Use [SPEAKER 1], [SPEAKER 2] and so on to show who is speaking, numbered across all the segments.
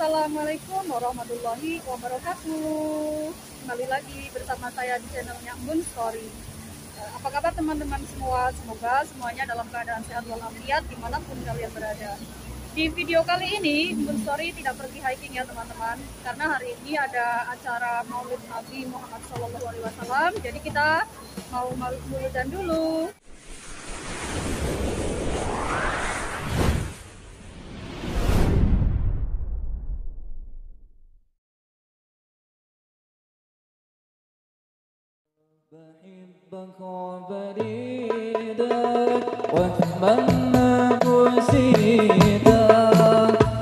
[SPEAKER 1] Assalamualaikum warahmatullahi wabarakatuh. Kembali lagi bersama saya di channelnya Embun Story. Apa kabar teman-teman semua? Semoga semuanya dalam keadaan sehat walafiat dimanapun kalian berada. Di video kali ini Embun Story tidak pergi hiking ya teman-teman, karena hari ini ada acara Maulid Nabi Muhammad SAW. Jadi kita mau maulid-maulidan dulu.
[SPEAKER 2] بحبك وبريدك واتمنى بوسيدك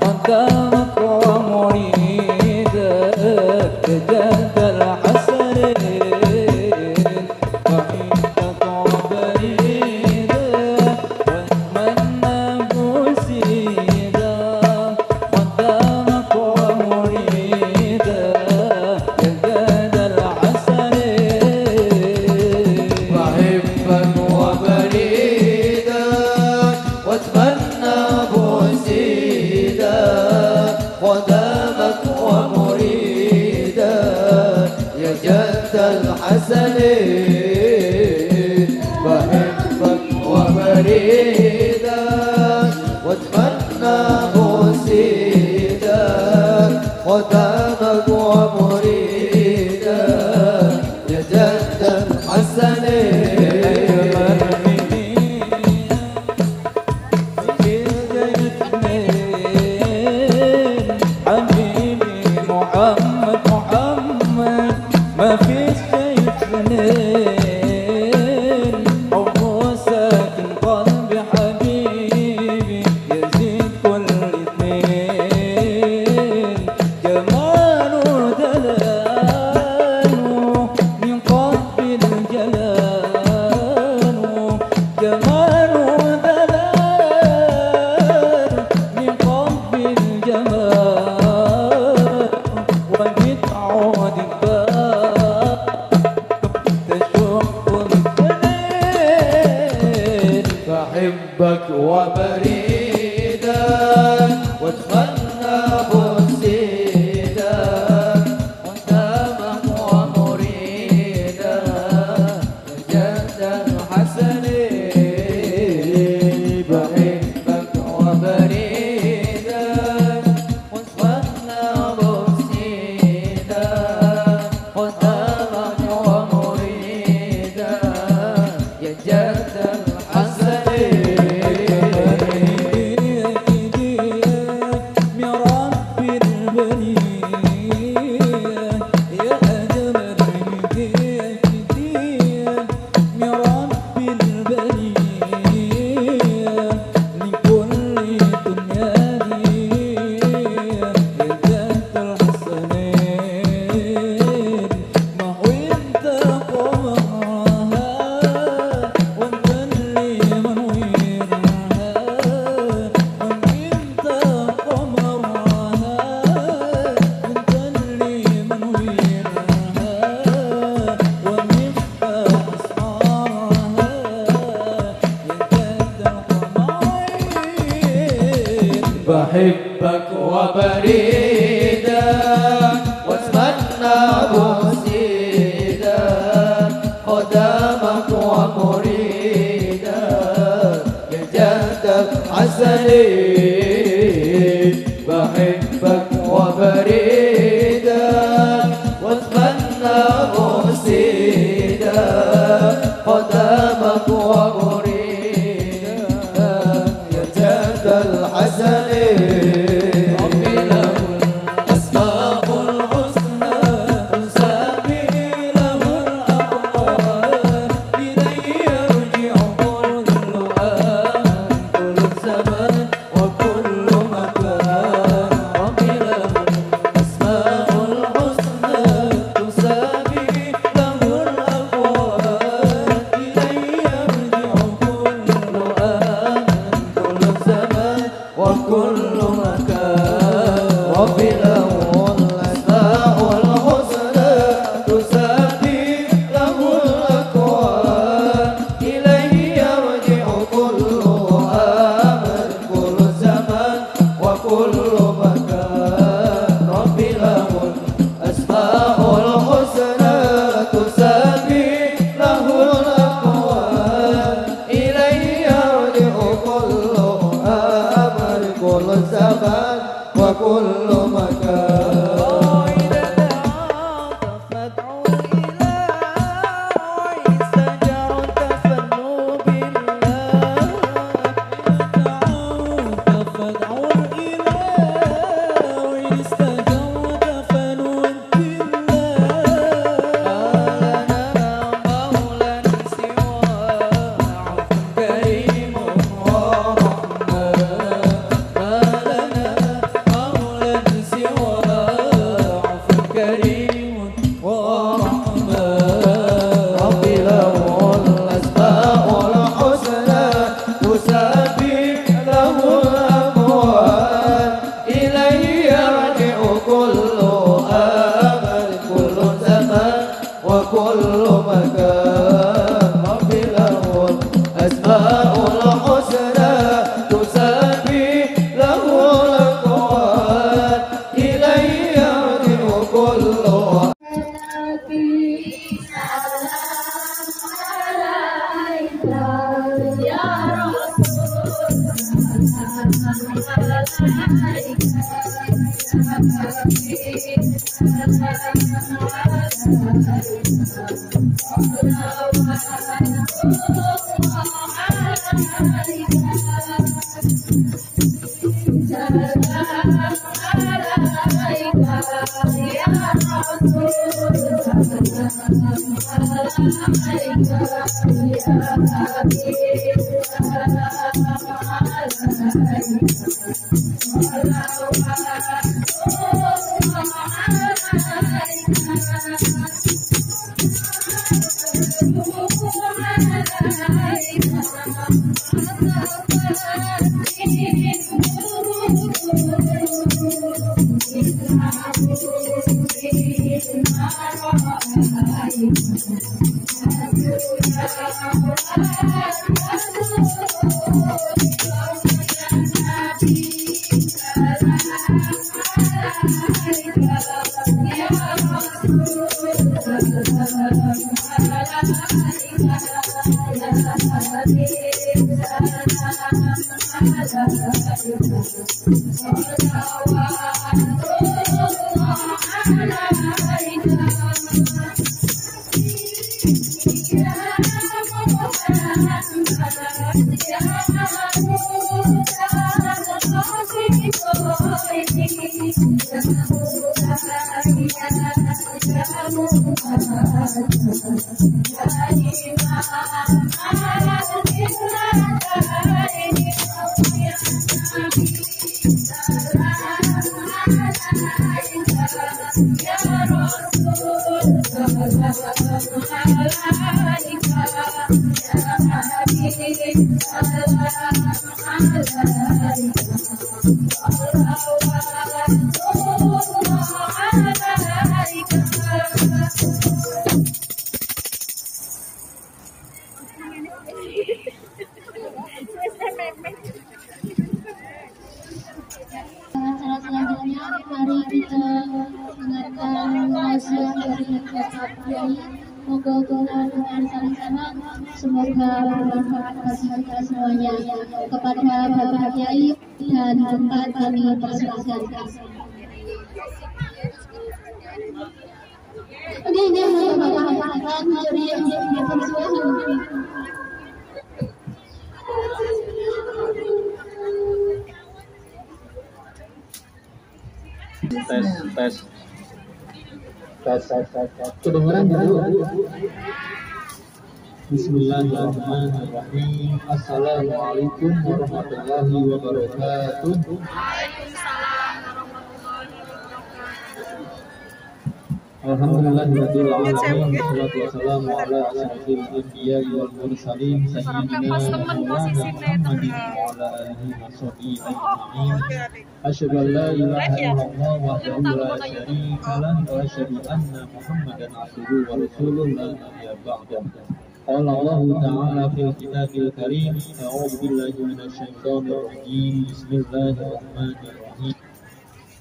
[SPEAKER 2] قدامك ومريدك جد الحسنين. بحبك وبريدك واتمنى بوسيدك قدامك ومريدك جد الحسنين.
[SPEAKER 3] بحبك وبريدك واتمنى بوسيدك قدامك ومريدك يا جد الحسنين. بحبك وبريدك واتمنى بوسيدك قدامك ومريدك يا جد الحسنين.
[SPEAKER 2] حبيبي محمد ما فيش شي اثنين. حبه ساكن قلبي حبيبي يزيد كل اثنين. جماله دلاله من قلب جلاله. جماله دلاله من قلب الجمال. وبتعود الباب تشوف الجنين.
[SPEAKER 3] بحبك وبريدك واتمنى بوسيدك قدامك ومريدك يا جد الحسنين. بحبك وبريدك واتمنى بوسيدك قدامك ومريدك يا جد الحسنين. بحبك وبريدك واتمنى بوسيدك قدامك ومريدك يا جد الحسنين. بحبك وبريدك واتمنى بوسيدك قدامك ومريدك يا جد الحسنين. ربي له الأسماء الحسنى تسامي له الأقوال. إليه يرجع كل آن كل زمان وكل مكان. ربي له الأسماء الحسنى تسامي له الأقوال. إليه يرجع كل آن كل زمان وكل مكان. ربي له الأسماء الحسنى تسامي له الأكوان. إليه يرجع كل آن كل زمان وكل مكان. كل زمان وكل مكان
[SPEAKER 2] وإذا دعاك فادعو إلى واستجرت فادعو بالله دعوك فادعو إلى واستجرت فادعو
[SPEAKER 3] وكل مكان رب له الأسماء الحسنى تسبح له الأقوال إليه يرجع كل
[SPEAKER 4] Selanjutnya mari kita dengarkan wasiat dari Bapak Kiai. Moga Tuhan dengan sama-sama semoga bermanfaat bagi kita semuanya. Kepada Bapak Kiai dan tempat kami persilakan. Ini Bapak dari yang
[SPEAKER 5] tes kedengaran dulu. Bismillahirrahmanirrahim. Assalamualaikum warahmatullahi wabarakatuh. Alhamdulillahirabbil alamin. Wassalatu wassalamu ala asyrofil anbiya'i wal mursalin sayyidina Maulana Muhammadin wa ala alihi washabihi ajma'in. Asyhadu an la ilaha illallah wahdahu la syarika lah wa asyhadu anna Muhammadan abduhu wa rasuluh la nabiyya ba'dahu. Qala Allah ta'ala fil kitabil karim, a'udzu billahi minasy syaithanir rajim. Bismillahirrahmanirrahim.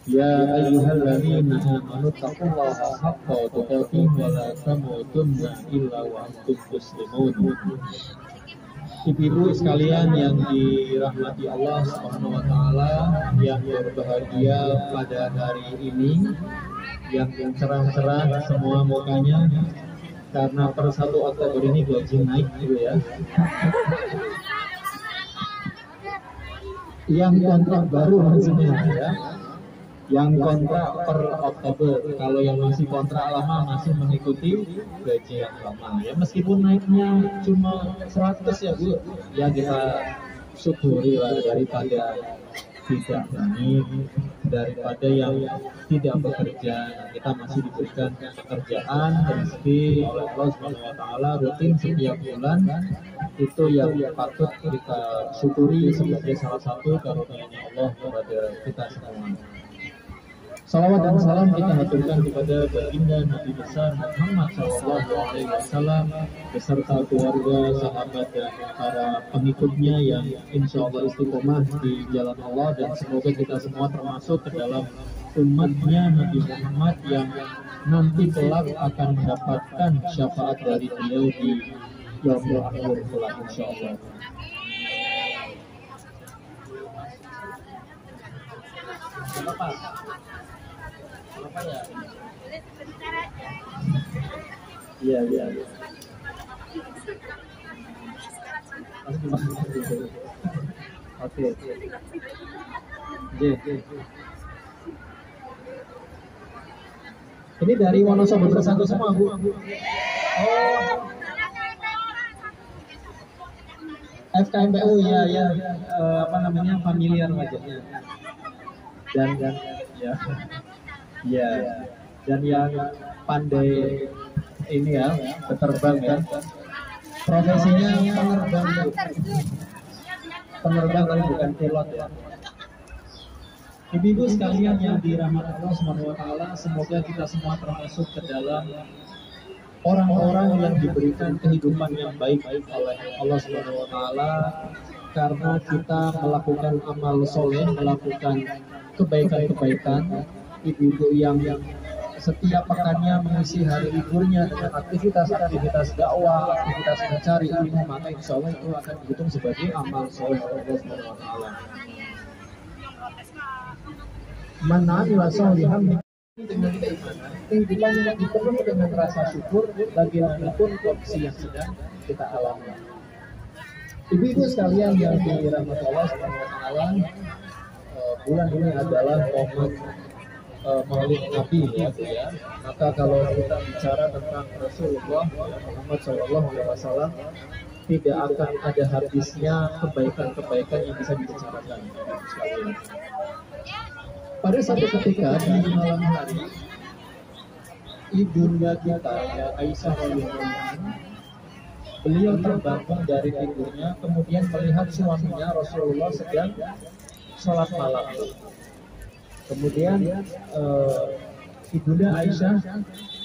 [SPEAKER 5] Ya ayyuhalladzina amanu taqullaha haqqa tuqatih wa la tamutunna illa wa antum muslimun. Ibu-ibu sekalian yang dirahmati Allah Subhanahu wa taala, yang berbahagia pada hari ini, yang cerah-cerah semua mukanya karena per 1 Oktober ini gaji naik gitu ya. Yang kontrak baru maksudnya ya. Yang kontrak per Oktober, kalau yang masih kontrak lama masih mengikuti gaji yang lama ya, meskipun naiknya cuma 100 ya Bu, ya kita syukuri lah daripada tidak naik, daripada yang tidak bekerja. Kita masih diberikan pekerjaan, rezeki oleh Allah Subhanahu wa taala rutin setiap bulan, itu yang patut kita syukuri sebagai salah satu karunia Allah kepada kita semua. Salawat dan salam kita haturkan kepada baginda Nabi besar Muhammad SAW beserta keluarga, sahabat dan para pengikutnya yang insya Allah istiqomah di jalan Allah, dan semoga kita semua termasuk ke dalam umatnya Nabi Muhammad yang nanti kelak akan mendapatkan syafaat dari beliau di yaumul akhir kelak insya Allah. Apa ya? Iya. Oke. Ini dari Wonosobo Bersatu semua, Bu. Oh. FKMPU ya, apa namanya, familiar wajahnya. Dan ya. Ya, dan yang pandai ini ya, penerbang ya. Profesinya penerbang tapi bukan pilot ya. Ibu-ibu sekalian yang dirahmati Allah Subhanahu wa taala, semoga kita semua termasuk ke dalam orang-orang yang diberikan kehidupan yang baik oleh Allah Subhanahu wa taala karena kita melakukan amal soleh, melakukan kebaikan-kebaikan. Ibu-ibu yang setiap pekannya mengisi hari liburnya dengan aktivitas dakwah, aktivitas mencari ilmu, maka insya Allah itu akan dihitung sebagai amal soleh Allah Subhanahu wa taala. Man amila sholihan dengan keimanan, kehidupan yang dipenuhi dengan rasa syukur bagaimanapun kondisi yang sedang kita alami. Ibu-ibu sekalian yang dirahmati Allah Subhanahu wa taala, bulan ini adalah momen Maulid Nabi ya. Maka kalau kita bicara tentang Rasulullah Muhammad SAW, tidak akan ada habisnya kebaikan-kebaikan yang bisa dibicarakan. Pada satu ketika di malam hari, ibunda kita ya Aisyah radhiyallahu anha, beliau terbangun dari tidurnya, kemudian melihat suaminya Rasulullah sedang sholat malam. Kemudian ibunda Aisyah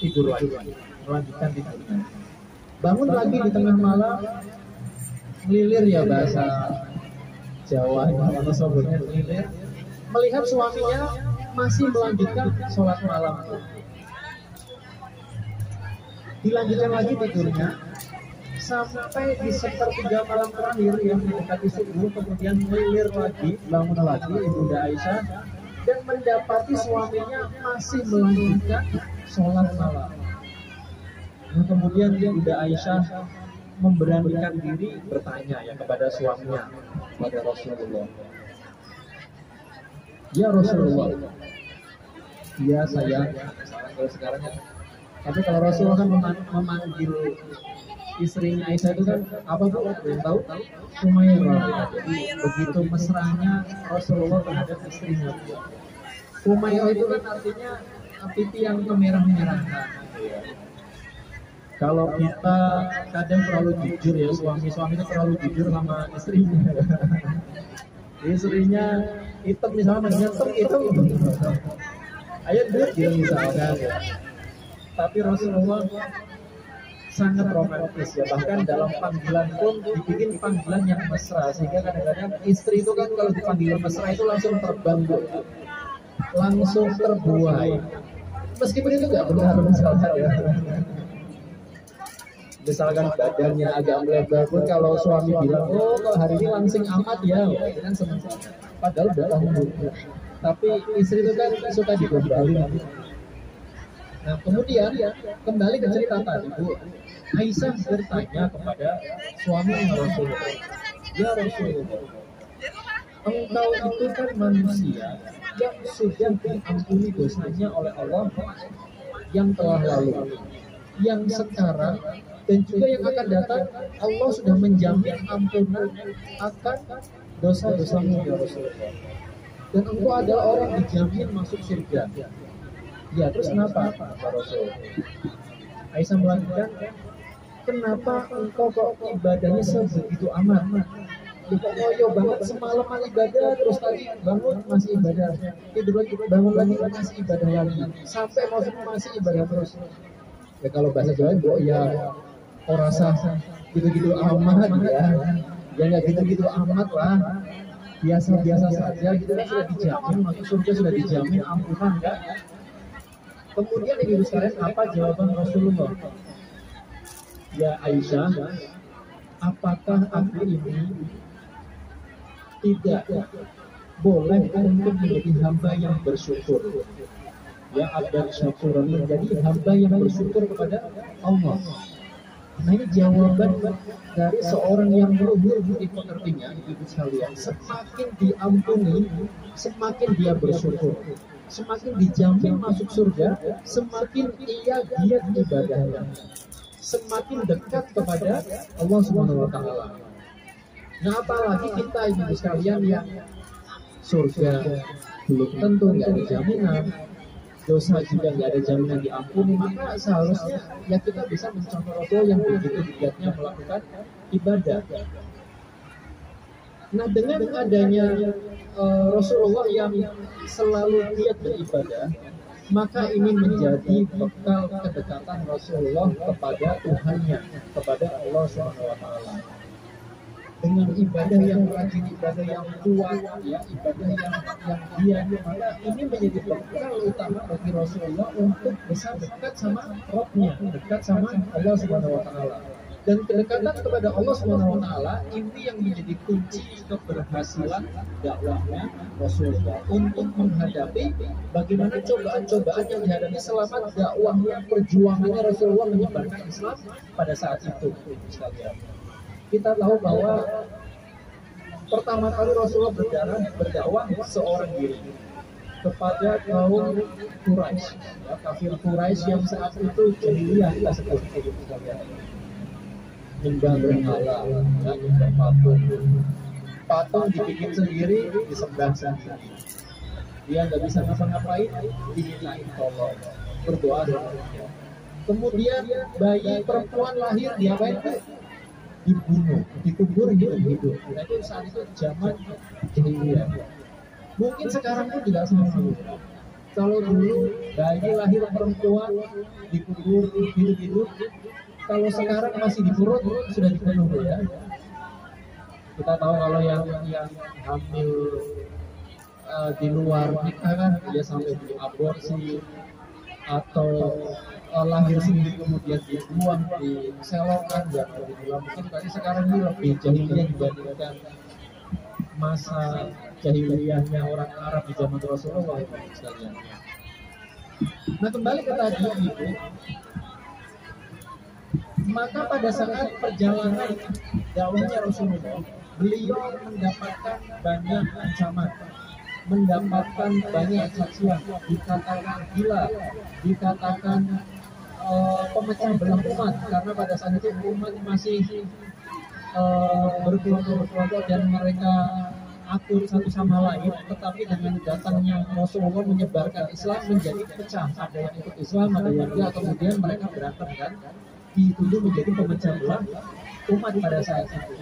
[SPEAKER 5] tidur lagi, melanjutkan tidurnya. Bangun lagi di tengah malam, melilir ya bahasa Jawa, kalau sobatnya melilir, melihat suaminya masih melanjutkan sholat malam. Dilanjutkan lagi tidurnya sampai di sepertiga malam terakhir yang mendekati subuh, kemudian melilir lagi, bangun lagi ibunda Aisyah dan mendapati suaminya masih melanjutkan sholat malam. Nah, kemudian ibunda Aisyah memberanikan diri bertanya ya kepada suaminya, kepada Rasulullah. Ya Rasulullah, ya sayang, kalau sekarang ya. Tapi kalau Rasulullah kan memanggil istrinya Aisyah itu kan apa Bu? Yang tahu? Umairah. Jadi begitu mesranya Rasulullah terhadap istrinya. Umairah itu kan artinya pipi yang kemerah-merahan. Kalau kita kadang terlalu jujur ya, suami-suami itu terlalu jujur sama istrinya. Istrinya hitam misalnya, nyetem itu ayo duit dia misalkan. Tapi Rasulullah sangat romantis ya, bahkan dalam panggilan pun dibikin panggilan yang mesra, sehingga kadang-kadang istri itu kan kalau dipanggil mesra itu langsung terbang, langsung terbuai, meskipun itu nggak benar misalnya ya. misalkan badannya agak melebar pun kalau suami bilang, oh kalau hari ini langsing amat ya, itu kan senang. Padahal udah tahun. Tapi istri itu kan suka digombalin. Nah kemudian kembali ke cerita tadi, Bu. Aisyah bertanya kepada suami Rasulullah, ya Rasulullah, engkau itu kan manusia yang sudah diampuni dosanya oleh Allah yang telah lalu, yang sekarang dan juga yang akan datang. Allah sudah menjamin ampunan akan dosa-dosamu ya Rasulullah, dan engkau adalah orang dijamin masuk surga. Ya terus kenapa ya Rasulullah? Aisyah melanjutkan, kenapa engkau kok ibadahnya sebegitu amat? Ya kok ngoyo banget, semalaman ibadah, terus tadi bangun masih ibadah, tidur lagi bangun lagi masih ibadah lagi, sampai mau masih ibadah terus. Ya kalau bahasa Jawa ya orang rasa gitu-gitu amat ya nggak gitu-gitu amat lah, biasa-biasa saja gitu kan, sudah dijamin masuk surga, sudah dijamin ampunan kan. Kemudian ibu sekalian, apa jawaban Rasulullah? Ya Aisyah, apakah aku ini tidak boleh untuk menjadi hamba yang bersyukur? Ya, abdan syakuran, menjadi hamba yang bersyukur kepada Allah. Nah ini jawaban dari seorang yang luhur di pengertiannya, ibu sekalian. Semakin diampuni, semakin dia bersyukur. Semakin dijamin masuk surga, semakin ia giat ibadahnya, semakin dekat kepada Allah Subhanahu wa taala. Nah, apalagi kita ibu sekalian yang surga belum tentu, nggak ada jaminan, dosa juga nggak ada jaminan diampuni, maka seharusnya ya kita bisa mencontoh Rasul yang begitu giatnya melakukan ibadah. Nah, dengan adanya Rasulullah yang selalu giat beribadah, maka ini menjadi bekal kedekatan Rasulullah kepada Tuhannya, kepada Allah Subhanahu wa taala. Dengan ibadah yang rajin, ibadah yang kuat, ya, ibadah yang giat, maka ini menjadi bekal utama bagi Rasulullah untuk bisa dekat sama Rabb-Nya, dekat sama Allah Subhanahu wa taala. Dan kedekatan kepada Allah Subhanahu wa taala ini yang menjadi kunci keberhasilan dakwahnya Rasulullah untuk menghadapi bagaimana cobaan-cobaan yang dihadapi selama dakwahnya, perjuangannya Rasulullah menyebarkan Islam pada saat itu. Kita tahu bahwa pertama kali Rasulullah berdakwah seorang diri kepada kaum Quraisy, ya, kafir Quraisy yang saat itu jahiliyah, kita sebut nyembah berhala, nyembah patung dibikin sendiri, disembah sendiri. Dia nggak bisa ngapa-ngapain, dimintain tolong, berdoa saja. Kemudian bayi perempuan lahir, diapain? Dibunuh, dikubur gitu. Nah itu saat itu zaman jahiliyah. Mungkin sekarang pun tidak sama. Kalau dulu bayi lahir perempuan dikubur hidup-hidup, kalau sekarang masih di perut sudah dibunuh ya. Kita tahu kalau yang hamil di luar nikah kan dia sampai diaborsi atau lahir sendiri kemudian dibuang, diselokkan, ya mungkin tadi sekarang ini lebih jahiliyah dibandingkan masa jahiliyahnya orang Arab di zaman Rasulullah sekalian. Nah kembali ke tadi Ibu, maka pada saat perjalanan dakwahnya Rasulullah, beliau mendapatkan banyak ancaman, mendapatkan banyak saksian, dikatakan gila, dikatakan pemecah belah umat, karena pada saat itu umat masih berkelompok dan mereka akur satu sama lain, tetapi dengan datangnya Rasulullah menyebarkan Islam menjadi pecah, ada yang ikut Islam, ada yang tidak, kemudian mereka berantem kan, dituduh menjadi pemecah belah umat pada saat itu.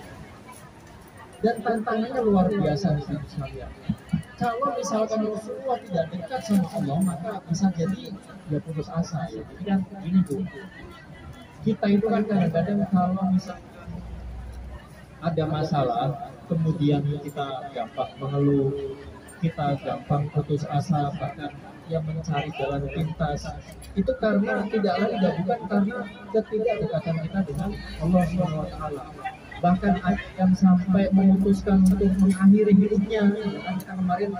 [SPEAKER 5] Dan tantangannya luar biasa sekalian. Kalau misalkan Rasulullah tidak dekat sama Allah, maka bisa jadi ya putus asa. Jadi kan ini Bu, kita itu kan kadang-kadang kalau misal ada masalah, kemudian kita gampang mengeluh, kita gampang putus asa, bahkan yang mencari jalan pintas, itu karena tidak lain dan bukan karena ketidakdekatan kita dengan Allah Subhanahu wa taala. Bahkan yang sampai memutuskan untuk mengakhiri hidupnya, kan kita kemarin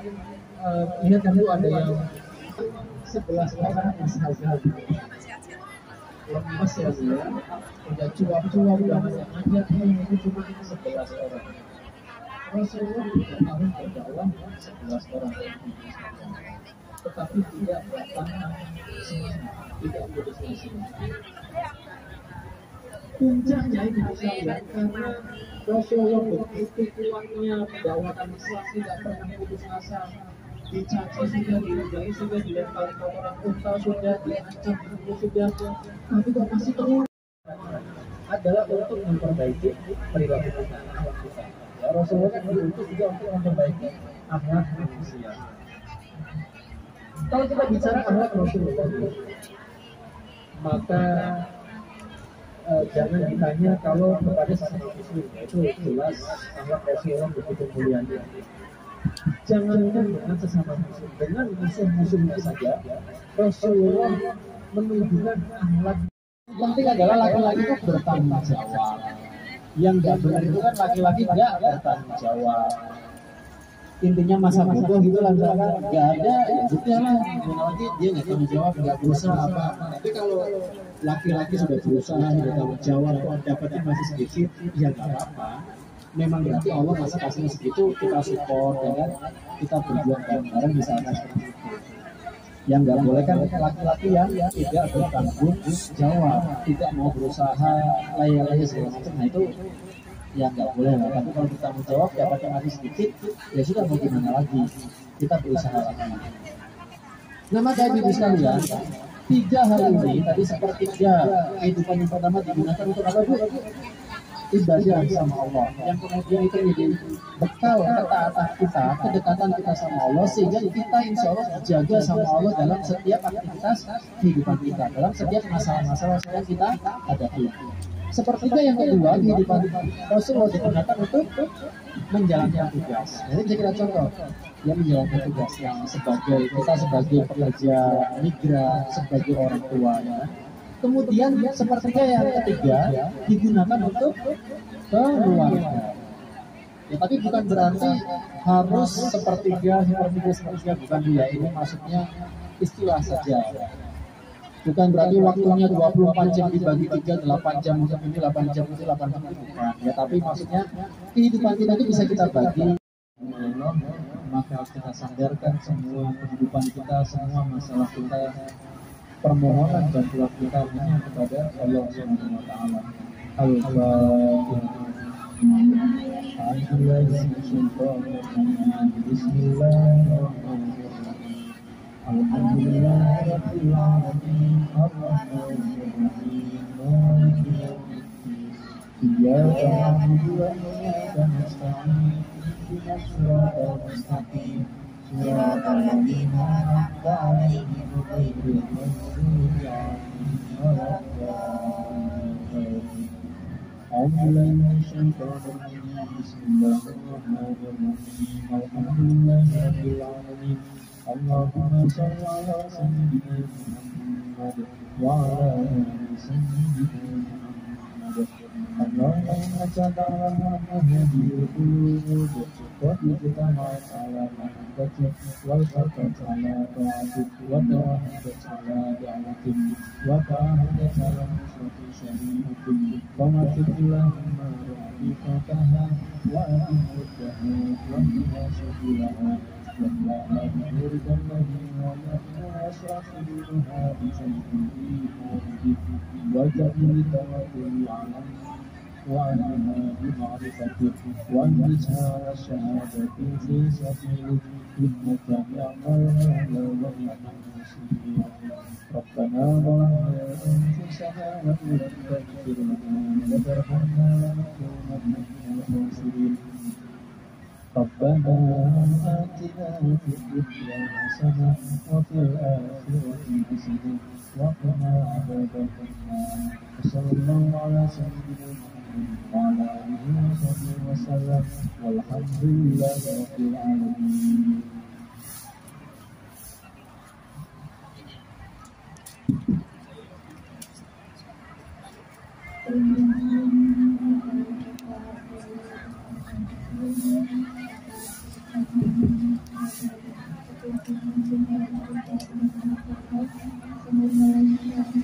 [SPEAKER 5] lihat kan itu ada yang 11 orang saja lemas ya dia, udah cuap-cuap udah macam-macam, itu cuma 11 orang. Rasulullah 3 tahun berdakwah 11 orang, tetapi tidak pernah tidak putus asa. Puncaknya itu bisa lihat karena Rasulullah begitu kuatnya dakwaan Islam, tidak pernah putus asa. Dicaci sudah, diludahi sudah, dilempar ke orang unta sudah, diancam sudah, tapi kok masih terus adalah untuk memperbaiki perilaku kita, akhlak kita. Ya, Rasulullah kan diutus juga untuk memperbaiki akhlak manusia. Kalau kita bicara akhlak Rasulullah, maka jangan ditanya kalau kepada sesama muslim, itu jelas akhlak Rasulullah begitu mulianya. Jangankan dengan sesama muslim, dengan musuh-musuhnya saja Rasulullah menunjukkan akhlak. Penting adalah laki-laki itu bertanggung jawab. Yang nggak benar itu kan laki-laki nggak bertanggung jawab. Intinya masa bodoh gitu lah, misalkan nggak ada, ya sudah lah. Lagi dia nggak tanggung jawab, nggak berusaha apa-apa. Tapi kalau laki-laki sudah berusaha, sudah tanggung jawab, dapatnya masih sedikit, ya nggak apa-apa. Memang berarti Allah masa kasihnya segitu, kita support, ya kan? Kita berjuang bareng-bareng misalnya seperti itu. Yang nggak boleh kan laki-laki yang tidak bertanggung jawab, tidak mau berusaha, layar-layar segala macam. Nah itu yang nggak boleh lah. Tapi kalau kita bertanggung jawab, dapatnya masih sedikit, ya sudah mau gimana lagi? Kita berusaha lagi. Nah maka ibu sekalian, 3 hal ini tadi sepertiga kehidupan yang pertama digunakan untuk apa Bu? Ibadah sama Allah, yang kemudian itu menjadi bekal ketaatan kita, kedekatan kita sama Allah, sehingga kita insya Allah dijaga sama Allah dalam setiap aktivitas kehidupan kita, dalam setiap masalah-masalah yang kita hadapi. Sepertiga yang kedua, kehidupan Rasulullah digunakan untuk menjalankan tugas. Jadi bisa kita contoh, ya menjalankan tugas yang kita sebagai pekerja migran, sebagai orang tua ya. Kemudian sepertiga yang ketiga digunakan untuk keluarga. Ya, tapi bukan berarti harus sepertiga bukan ya. Ini maksudnya istilah saja. Bukan berarti waktunya 24 jam dibagi 3, 8 jam untuk ini, 8 jam itu, 8 jam itu bukan. Ya, tapi maksudnya kehidupan kita itu bisa kita bagi. Maka kita sandarkan semua kehidupan kita, semua masalah kita, permohonan dan doa kita hanya kepada Allah Subhanahu wa taala.
[SPEAKER 6] صراط الذين أنعمت عليهم غير المغضوب عليهم ولا الضالين. أعوذ بالله من الشيطان الرجيم. بسم الله الرحمن الرحيم. الحمد لله رب العالمين. اللهم صل على سيدنا محمد وعلى آل سيدنا محمد. اللهم إنك تعلم أن هذه القلوب قد اجتمعت على محبتك والتقت على طاعتك وتوحدت على دعوتك وتعاهدت على نصرة شريعتك فوفق اللهم رفيقتها وأدم ردها واهدها سبلها واملأها بنورك الذي ومحنا واشرح صدورها بسيف الإيمان بك وجعل توكلي عليك وعلمها بمعرفتك وانجزها والشهادة في سبيلك إنك نعم المولى ونعم النصير. ربنا ظلمنا أنفسنا وإن لم تغفر لنا وترحمنا لنكونن من الخاسرين. ربنا آتنا في الدنيا حسنة وفي الآخرة حسنة وقنا عذاب النار. وصلى الله على سيدنا محمد وعلى آله وصحبه وسلم والحمد لله رب العالمين.
[SPEAKER 4] semoga